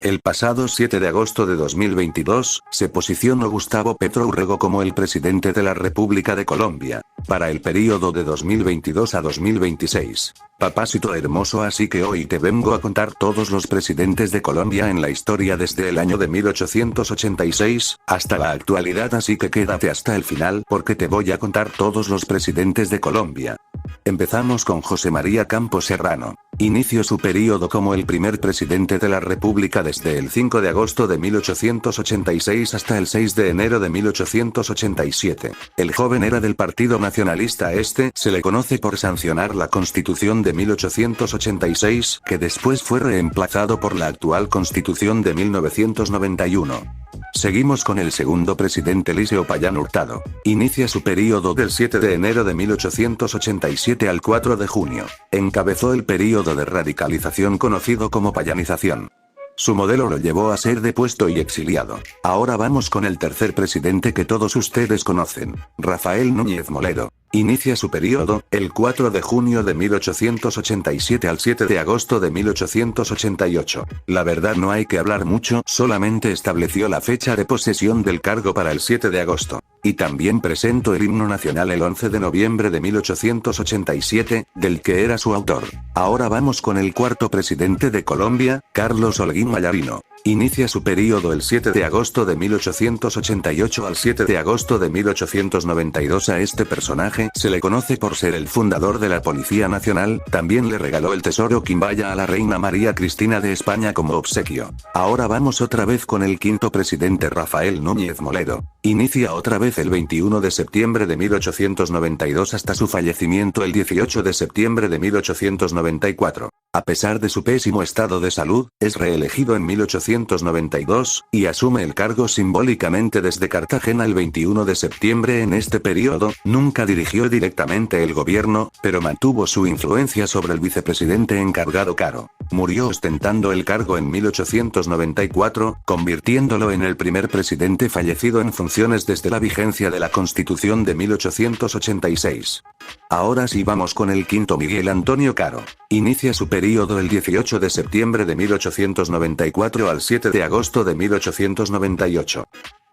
El pasado 7 de agosto de 2022, se posicionó Gustavo Petro Urrego como el presidente de la República de Colombia, para el período de 2022 a 2026. Papacito hermoso, así que hoy te vengo a contar todos los presidentes de Colombia en la historia desde el año de 1886, hasta la actualidad, así que quédate hasta el final porque te voy a contar todos los presidentes de Colombia. Empezamos con José María Campos Serrano. Inició su período como el primer presidente de la República desde el 5 de agosto de 1886 hasta el 6 de enero de 1887. El joven era del Partido Nacionalista. Se le conoce por sancionar la Constitución de 1886, que después fue reemplazado por la actual Constitución de 1991. Seguimos con el segundo presidente, Eliseo Payán Hurtado. Inicia su período del 7 de enero de 1887 al 4 de junio. Encabezó el período de radicalización conocido como payanización. Su modelo lo llevó a ser depuesto y exiliado. Ahora vamos con el tercer presidente que todos ustedes conocen, Rafael Núñez Molero. Inicia su periodo, el 4 de junio de 1887 al 7 de agosto de 1888. La verdad no hay que hablar mucho, solamente estableció la fecha de posesión del cargo para el 7 de agosto. Y también presentó el himno nacional el 11 de noviembre de 1887, del que era su autor. Ahora vamos con el cuarto presidente de Colombia, Carlos Holguín Mallarino. Inicia su período el 7 de agosto de 1888 al 7 de agosto de 1892. A este personaje se le conoce por ser el fundador de la Policía Nacional. También le regaló el tesoro Quimbaya a la reina María Cristina de España como obsequio. Ahora vamos otra vez con el quinto presidente, Rafael Núñez Molero. Inicia otra vez el 21 de septiembre de 1892 hasta su fallecimiento el 18 de septiembre de 1894. A pesar de su pésimo estado de salud, es reelegido en 1892, y asume el cargo simbólicamente desde Cartagena el 21 de septiembre. En este periodo, nunca dirigió directamente el gobierno, pero mantuvo su influencia sobre el vicepresidente encargado Caro. Murió ostentando el cargo en 1894, convirtiéndolo en el primer presidente fallecido en funciones desde la vigencia de la Constitución de 1886. Ahora sí vamos con el quinto, Miguel Antonio Caro. Inicia su periodo el 18 de septiembre de 1894 al 7 de agosto de 1898.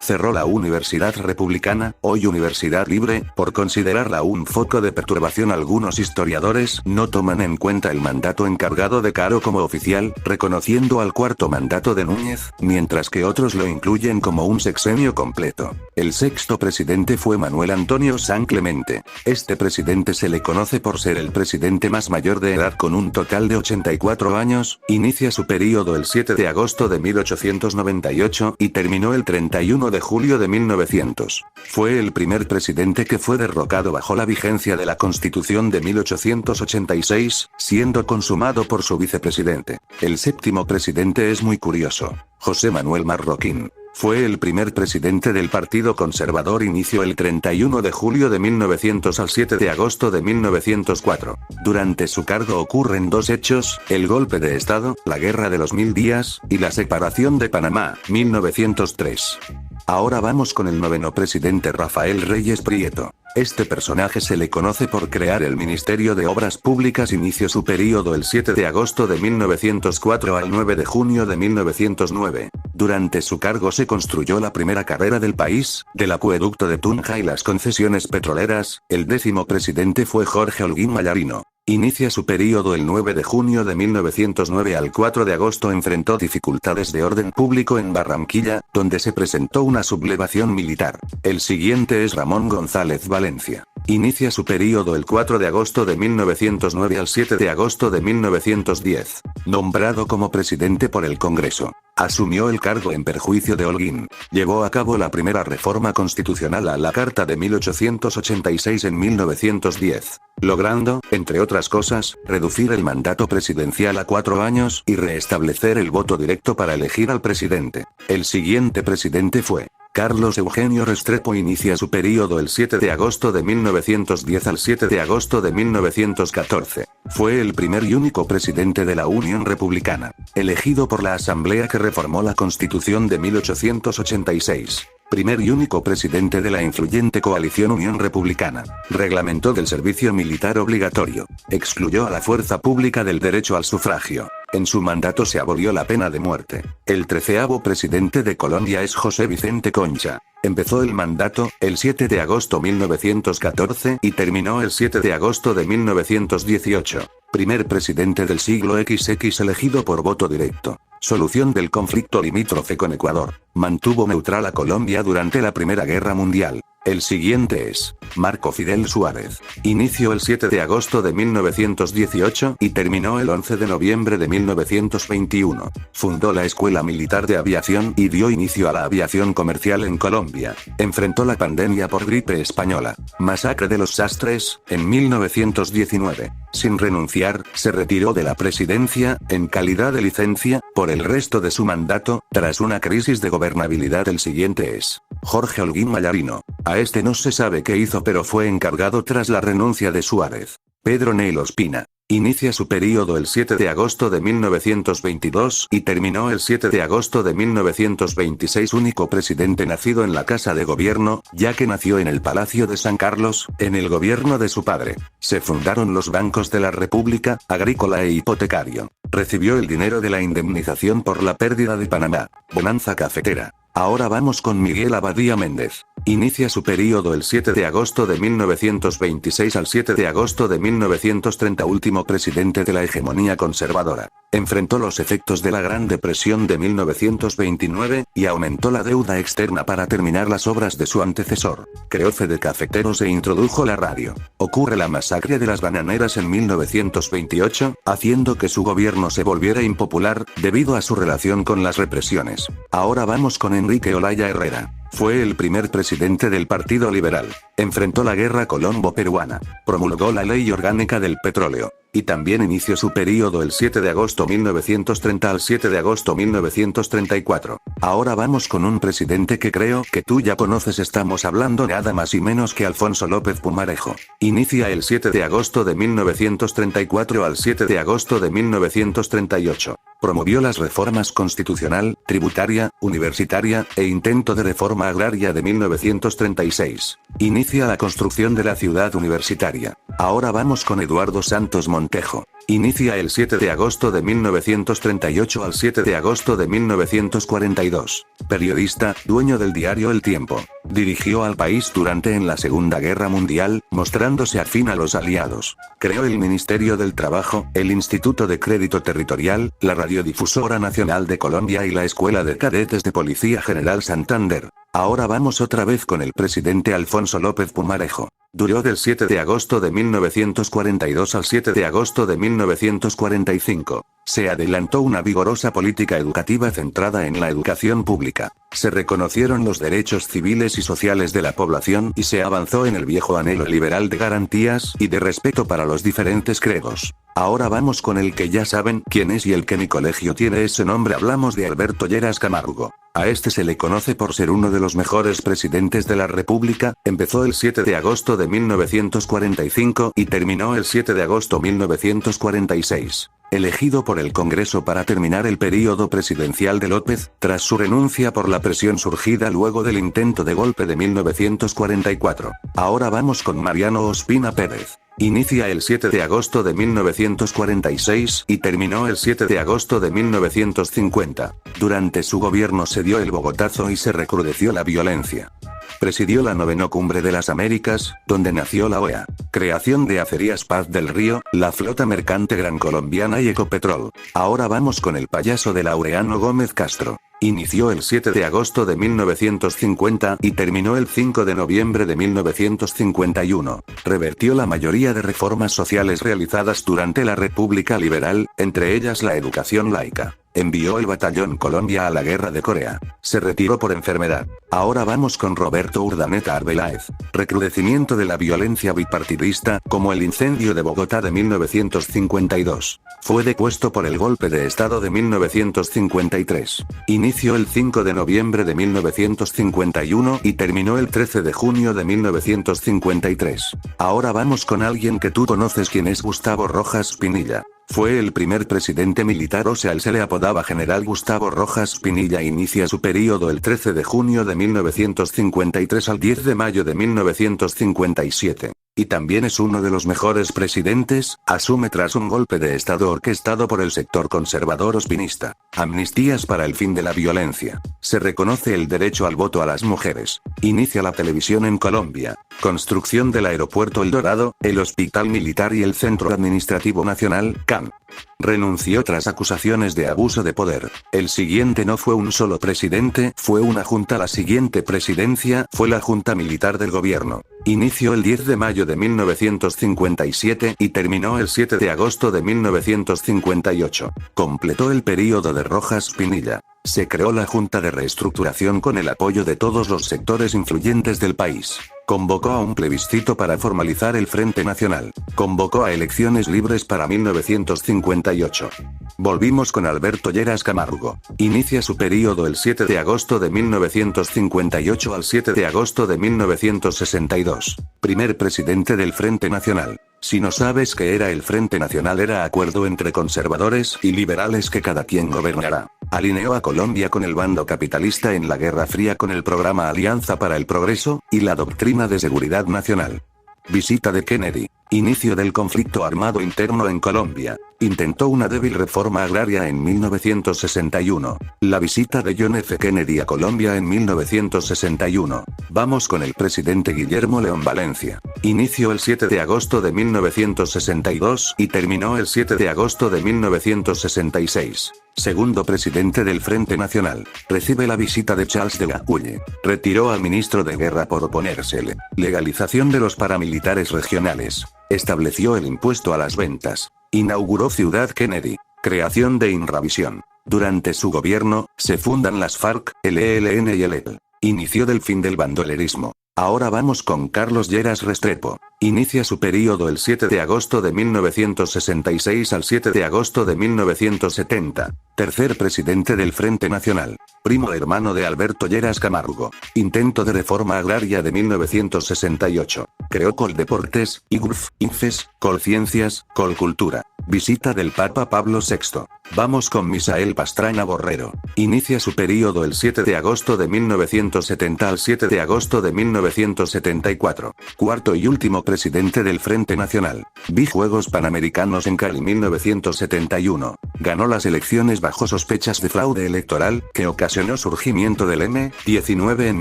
Cerró la Universidad Republicana, hoy Universidad Libre, por considerarla un foco de perturbación. Algunos historiadores no toman en cuenta el mandato encargado de Caro como oficial, reconociendo al cuarto mandato de Núñez, mientras que otros lo incluyen como un sexenio completo. El sexto presidente fue Manuel Antonio San Clemente. Este presidente se le conoce por ser el presidente más mayor de edad con un total de 84 años, inicia su periodo el 7 de agosto de 1898 y terminó el 31 de julio de 1900. Fue el primer presidente que fue derrocado bajo la vigencia de la Constitución de 1886, siendo consumado por su vicepresidente. El séptimo presidente es muy curioso. José Manuel Marroquín. Fue el primer presidente del Partido Conservador. Inició el 31 de julio de 1900 al 7 de agosto de 1904. Durante su cargo ocurren dos hechos: el golpe de Estado, la Guerra de los 1000 días, y la separación de Panamá, 1903. Ahora vamos con el noveno presidente, Rafael Reyes Prieto. Este personaje se le conoce por crear el Ministerio de Obras Públicas. Inició su periodo el 7 de agosto de 1904 al 9 de junio de 1909. Durante su cargo se construyó la primera carrera del país, del acueducto de Tunja y las concesiones petroleras. El décimo presidente fue Jorge Holguín Mallarino. Inicia su periodo el 9 de junio de 1909 al 4 de agosto. Enfrentó dificultades de orden público en Barranquilla, donde se presentó una sublevación militar. El siguiente es Ramón González Valencia. Inicia su periodo el 4 de agosto de 1909 al 7 de agosto de 1910. Nombrado como presidente por el Congreso. Asumió el cargo en perjuicio de Holguín. Llevó a cabo la primera reforma constitucional a la Carta de 1886 en 1910, logrando, entre otras cosas, reducir el mandato presidencial a 4 años y restablecer el voto directo para elegir al presidente. El siguiente presidente fue Carlos Eugenio Restrepo. Inicia su periodo el 7 de agosto de 1910 al 7 de agosto de 1914. Fue el primer y único presidente de la Unión Republicana, elegido por la Asamblea que reformó la Constitución de 1886. Primer y único presidente de la influyente coalición Unión Republicana. Reglamentó del servicio militar obligatorio. Excluyó a la fuerza pública del derecho al sufragio. En su mandato se abolió la pena de muerte. El 13º presidente de Colombia es José Vicente Concha. Empezó el mandato el 7 de agosto de 1914 y terminó el 7 de agosto de 1918. Primer presidente del siglo XX elegido por voto directo. Solución del conflicto limítrofe con Ecuador. Mantuvo neutral a Colombia durante la Primera Guerra Mundial. El siguiente es Marco Fidel Suárez. Inició el 7 de agosto de 1918 y terminó el 11 de noviembre de 1921. Fundó la Escuela Militar de Aviación y dio inicio a la aviación comercial en Colombia. Enfrentó la pandemia por gripe española. Masacre de los Sastres, en 1919. Sin renunciar, se retiró de la presidencia, en calidad de licencia, por el resto de su mandato, tras una crisis de gobernabilidad. El siguiente es Jorge Holguín Mallarino. A este no se sabe qué hizo, pero fue encargado tras la renuncia de Suárez. Pedro Ney Ospina. Inicia su período el 7 de agosto de 1922 y terminó el 7 de agosto de 1926. Único presidente nacido en la Casa de Gobierno, ya que nació en el Palacio de San Carlos, en el gobierno de su padre. Se fundaron los bancos de la República, agrícola e hipotecario. Recibió el dinero de la indemnización por la pérdida de Panamá. Bonanza cafetera. Ahora vamos con Miguel Abadía Méndez. Inicia su período el 7 de agosto de 1926 al 7 de agosto de 1930. Último presidente de la hegemonía conservadora. Enfrentó los efectos de la Gran Depresión de 1929, y aumentó la deuda externa para terminar las obras de su antecesor. Creó Fede Cafeteros e introdujo la radio. Ocurre la masacre de las bananeras en 1928, haciendo que su gobierno se volviera impopular, debido a su relación con las represiones. Ahora vamos con Enrique Olaya Herrera. Fue el primer presidente del Partido Liberal. Enfrentó la guerra colombo-peruana. Promulgó la Ley Orgánica del Petróleo. Y también inició su período el 7 de agosto 1930 al 7 de agosto 1934. Ahora vamos con un presidente que creo que tú ya conoces. Estamos hablando nada más y menos que Alfonso López Pumarejo. Inicia el 7 de agosto de 1934 al 7 de agosto de 1938. Promovió las reformas constitucional, tributaria, universitaria, e intento de reforma agraria de 1936. Inicia la construcción de la ciudad universitaria. Ahora vamos con Eduardo Santos Montejo. Inicia el 7 de agosto de 1938 al 7 de agosto de 1942. Periodista, dueño del diario El Tiempo. Dirigió al país durante en la Segunda Guerra Mundial, mostrándose afín a los aliados. Creó el Ministerio del Trabajo, el Instituto de Crédito Territorial, la Radiodifusora Nacional de Colombia y la Escuela de Cadetes de Policía General Santander. Ahora vamos otra vez con el presidente Alfonso López Pumarejo. Duró del 7 de agosto de 1942 al 7 de agosto de 1945. Se adelantó una vigorosa política educativa centrada en la educación pública. Se reconocieron los derechos civiles y sociales de la población y se avanzó en el viejo anhelo liberal de garantías y de respeto para los diferentes credos. Ahora vamos con el que ya saben quién es y el que mi colegio tiene ese nombre. Hablamos de Alberto Lleras Camargo. A este se le conoce por ser uno de los mejores presidentes de la República. Empezó el 7 de agosto de 1945 y terminó el 7 de agosto de 1946. Elegido por el Congreso para terminar el período presidencial de López, tras su renuncia por la presión surgida luego del intento de golpe de 1944. Ahora vamos con Mariano Ospina Pérez. Inicia el 7 de agosto de 1946 y terminó el 7 de agosto de 1950. Durante su gobierno se dio el Bogotazo y se recrudeció la violencia. Presidió la 9ª Cumbre de las Américas, donde nació la OEA. Creación de Acerías Paz del Río, la flota mercante Gran Colombiana y Ecopetrol. Ahora vamos con el payaso de Laureano Gómez Castro. Inició el 7 de agosto de 1950 y terminó el 5 de noviembre de 1951. Revertió la mayoría de reformas sociales realizadas durante la República Liberal, entre ellas la educación laica. Envió el Batallón Colombia a la Guerra de Corea. Se retiró por enfermedad. Ahora vamos con Roberto Urdaneta Arbeláez. Recrudecimiento de la violencia bipartidista, como el incendio de Bogotá de 1952. Fue depuesto por el golpe de Estado de 1953. Inició el 5 de noviembre de 1951 y terminó el 13 de junio de 1953. Ahora vamos con alguien que tú conoces, quien es Gustavo Rojas Pinilla. Fue el primer presidente militar, o sea, él se le apodaba General Gustavo Rojas Pinilla. Inicia su período el 13 de junio de 1953 al 10 de mayo de 1957. y también es uno de los mejores presidentes, asume tras un golpe de estado orquestado por el sector conservador ospinista. Amnistías para el fin de la violencia. Se reconoce el derecho al voto a las mujeres. Inicia la televisión en Colombia. Construcción del aeropuerto El Dorado, el hospital militar y el Centro Administrativo Nacional, CAN. Renunció tras acusaciones de abuso de poder. El siguiente no fue un solo presidente, fue una junta. La siguiente presidencia fue la junta militar del gobierno. Inició el 10 de mayo de 1957 y terminó el 7 de agosto de 1958. Completó el período de Rojas Pinilla. Se creó la Junta de Reestructuración con el apoyo de todos los sectores influyentes del país. Convocó a un plebiscito para formalizar el Frente Nacional. Convocó a elecciones libres para 1958. Volvimos con Alberto Lleras Camargo. Inicia su período el 7 de agosto de 1958 al 7 de agosto de 1962. Primer presidente del Frente Nacional. Si no sabes qué era el Frente Nacional, era acuerdo entre conservadores y liberales que cada quien gobernará. Alineó a Colombia con el bando capitalista en la Guerra Fría con el programa Alianza para el Progreso y la doctrina de seguridad nacional. Visita de Kennedy. Inicio del conflicto armado interno en Colombia. Intentó una débil reforma agraria en 1961. La visita de John F. Kennedy a Colombia en 1961. Vamos con el presidente Guillermo León Valencia. Inició el 7 de agosto de 1962 y terminó el 7 de agosto de 1966. Segundo presidente del Frente Nacional. Recibe la visita de Charles de Gaulle. Retiró al ministro de Guerra por oponérsele. Legalización de los paramilitares regionales. Estableció el impuesto a las ventas. Inauguró Ciudad Kennedy. Creación de Inravisión. Durante su gobierno, se fundan las FARC, el ELN y el EL. Inició del fin del bandolerismo. Ahora vamos con Carlos Lleras Restrepo. Inicia su período el 7 de agosto de 1966 al 7 de agosto de 1970. Tercer presidente del Frente Nacional. Primo hermano de Alberto Lleras Camargo. Intento de reforma agraria de 1968. Creó Coldeportes, IGURF, INFES, Colciencias, Colcultura. Visita del Papa Pablo VI. Vamos con Misael Pastrana Borrero. Inicia su período el 7 de agosto de 1970 al 7 de agosto de 1974. Cuarto y último presidente del Frente Nacional. Vi Juegos Panamericanos en Cali 1971. Ganó las elecciones bajo sospechas de fraude electoral, que ocasionó surgimiento del M-19 en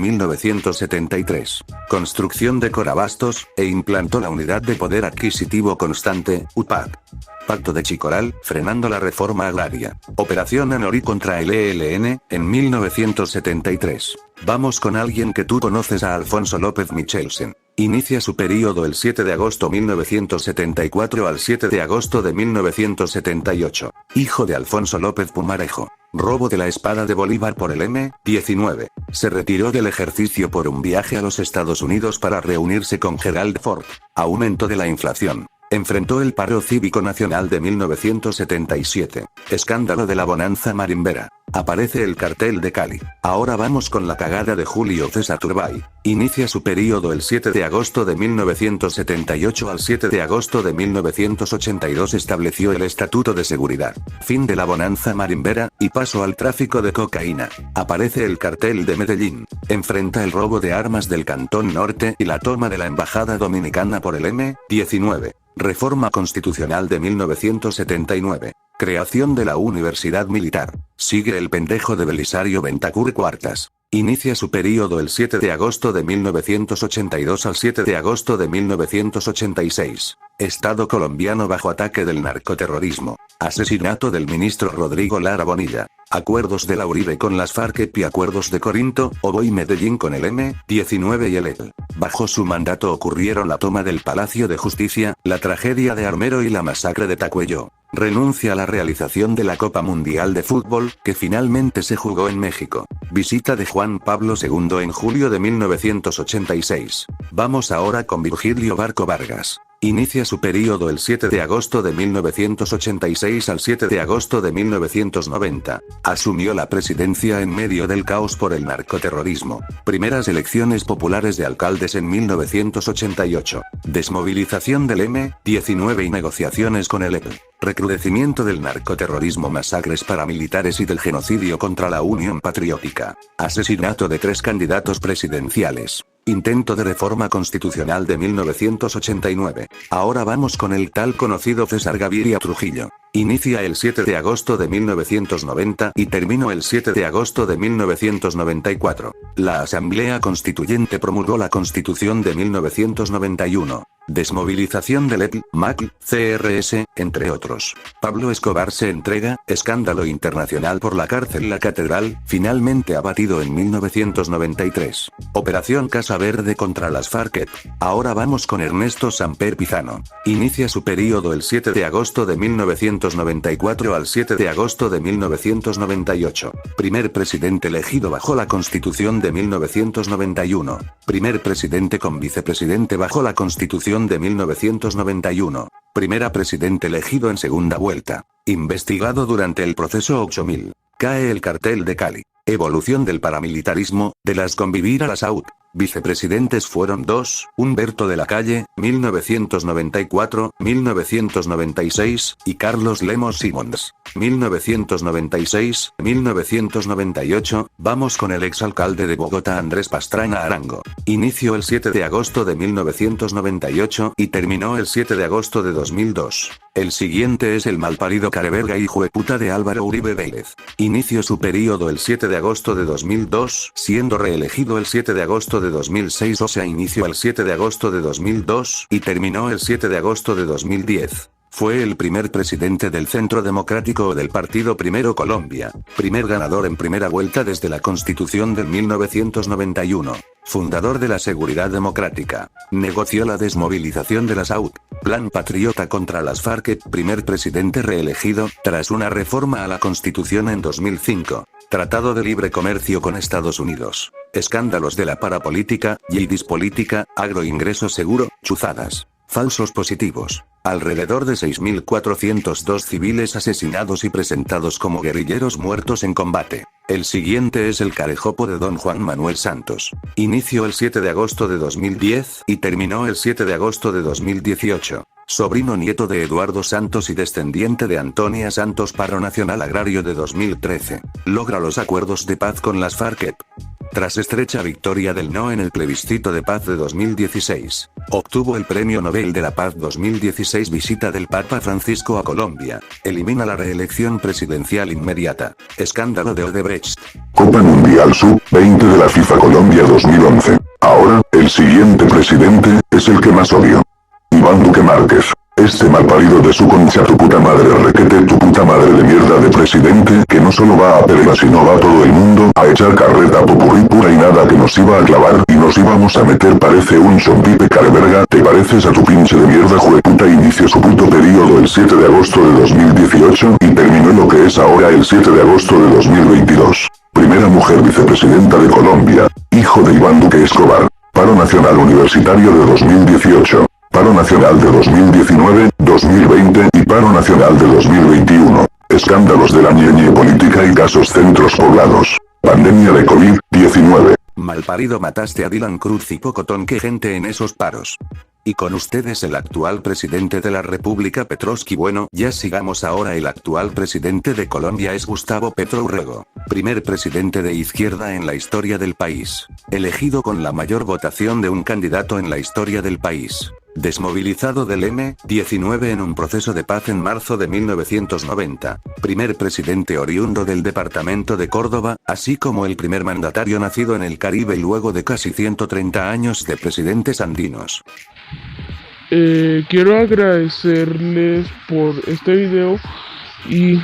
1973. Construcción de Corabastos, e implantó la Unidad de Poder Adquisitivo Constante, UPAC. Pacto de Chicoral, frenando la reforma agraria. Operación Anorí contra el ELN, en 1973. Vamos con alguien que tú conoces, a Alfonso López Michelsen. Inicia su período el 7 de agosto 1974 al 7 de agosto de 1978. Hijo de Alfonso López Pumarejo. Robo de la espada de Bolívar por el M-19. Se retiró del ejercicio por un viaje a los Estados Unidos para reunirse con Gerald Ford. Aumento de la inflación. Enfrentó el paro cívico nacional de 1977. Escándalo de la bonanza marimbera. Aparece el cartel de Cali. Ahora vamos con la cagada de Julio César Turbay. Inicia su período el 7 de agosto de 1978 al 7 de agosto de 1982. Estableció el Estatuto de Seguridad. Fin de la bonanza marimbera, y paso al tráfico de cocaína. Aparece el cartel de Medellín. Enfrenta el robo de armas del Cantón Norte y la toma de la Embajada Dominicana por el M-19. Reforma Constitucional de 1979. Creación de la Universidad Militar. Sigue el pendejo de Belisario Bentancur Cuartas. Inicia su período el 7 de agosto de 1982 al 7 de agosto de 1986. Estado colombiano bajo ataque del narcoterrorismo. Asesinato del ministro Rodrigo Lara Bonilla. Acuerdos de la Uribe con las FARC y acuerdos de Corinto, Obo y Medellín con el M-19 y el EL. Bajo su mandato ocurrieron la toma del Palacio de Justicia, la tragedia de Armero y la masacre de Tacuello. Renuncia a la realización de la Copa Mundial de Fútbol, que finalmente se jugó en México. Visita de Juan Pablo II en julio de 1986. Vamos ahora con Virgilio Barco Vargas. Inicia su período el 7 de agosto de 1986 al 7 de agosto de 1990. Asumió la presidencia en medio del caos por el narcoterrorismo. Primeras elecciones populares de alcaldes en 1988. Desmovilización del M-19 y negociaciones con el EL. Recrudecimiento del narcoterrorismo, masacres paramilitares y del genocidio contra la Unión Patriótica. Asesinato de 3 candidatos presidenciales. Intento de reforma constitucional de 1989. Ahora vamos con el tal conocido César Gaviria Trujillo. Inicia el 7 de agosto de 1990 y terminó el 7 de agosto de 1994. La Asamblea Constituyente promulgó la Constitución de 1991. Desmovilización del EPL, MACL, CRS, entre otros. Pablo Escobar se entrega, escándalo internacional por la cárcel La Catedral, finalmente abatido en 1993. Operación Casa Verde contra las FARC. Ahora vamos con Ernesto Samper Pizano. Inicia su periodo el 7 de agosto de 1994 al 7 de agosto de 1998. Primer presidente elegido bajo la Constitución de 1991. Primer presidente con vicepresidente bajo la Constitución de 1991. Primera presidente elegido en segunda vuelta. Investigado durante el proceso 8000. Cae el cartel de Cali. Evolución del paramilitarismo, de las convivir a las AUC. Vicepresidentes fueron dos, Humberto de la Calle, 1994, 1996, y Carlos Lemos Simons, 1996, 1998, vamos con el exalcalde de Bogotá Andrés Pastrana Arango. Inició el 7 de agosto de 1998 y terminó el 7 de agosto de 2002. El siguiente es el malparido careverga hijueputa de Álvaro Uribe Vélez. Inició su periodo el 7 de agosto de 2002, siendo reelegido el 7 de agosto de 2006, o sea, inició el 7 de agosto de 2002 y terminó el 7 de agosto de 2010. Fue el primer presidente del Centro Democrático o del Partido Primero Colombia. Primer ganador en primera vuelta desde la Constitución de 1991. Fundador de la Seguridad Democrática. Negoció la desmovilización de las AUC. Plan Patriota contra las FARC. Primer presidente reelegido, tras una reforma a la Constitución en 2005. Tratado de libre comercio con Estados Unidos. Escándalos de la parapolítica, y política, agroingreso seguro, chuzadas. Falsos positivos. Alrededor de 6.402 civiles asesinados y presentados como guerrilleros muertos en combate. El siguiente es el carejopo de don Juan Manuel Santos. Inició el 7 de agosto de 2010 y terminó el 7 de agosto de 2018. Sobrino nieto de Eduardo Santos y descendiente de Antonia Santos. Paro Nacional Agrario de 2013. Logra los acuerdos de paz con las FARC. Tras estrecha victoria del no en el plebiscito de paz de 2016, obtuvo el Premio Nobel de la Paz 2016. Visita del Papa Francisco a Colombia. Elimina la reelección presidencial inmediata. Escándalo de Odebrecht. Copa Mundial Sub-20 de la FIFA Colombia 2011. Ahora, el siguiente presidente, es el que más odio. Iván Duque Márquez. Este malparido de su concha tu puta madre requete tu puta madre de mierda de presidente que no solo va a Pereira sino va a todo el mundo a echar carreta popurrí pura y nada que nos iba a clavar y nos íbamos a meter. Parece un zombipe careverga, te pareces a tu pinche de mierda jueputa. Inició su puto periodo el 7 de agosto de 2018 y terminó lo que es ahora el 7 de agosto de 2022. Primera mujer vicepresidenta de Colombia, hijo de Iván Duque Escobar. Paro Nacional Universitario de 2018. Paro Nacional de 2019, 2020 y Paro Nacional de 2021. Escándalos de la ñeñe política y casos centros poblados. Pandemia de COVID-19. Malparido, mataste a Dylan Cruz y pocotón que gente en esos paros. Y con ustedes el actual presidente de la República Petrovsky. Bueno, ya sigamos ahora. El actual presidente de Colombia es Gustavo Petro Urrego. Primer presidente de izquierda en la historia del país. Elegido con la mayor votación de un candidato en la historia del país. Desmovilizado del M-19 en un proceso de paz en marzo de 1990. Primer presidente oriundo del departamento de Córdoba, así como el primer mandatario nacido en el Caribe luego de casi 130 años de presidentes andinos. Quiero agradecerles por este video y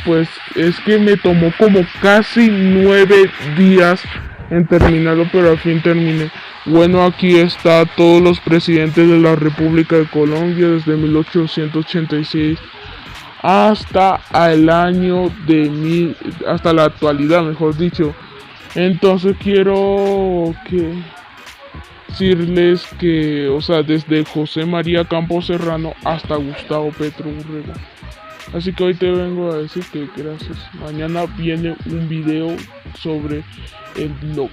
pues es que me tomó como casi 9 días en terminarlo, pero al fin terminé. Bueno, aquí está todos los presidentes de la República de Colombia desde 1886 hasta el año de hasta la actualidad, mejor dicho. Entonces quiero decirles que, o sea, desde José María Campos Serrano hasta Gustavo Petro Urrego. Así que hoy te vengo a decir que gracias. Mañana viene un video sobre el blog.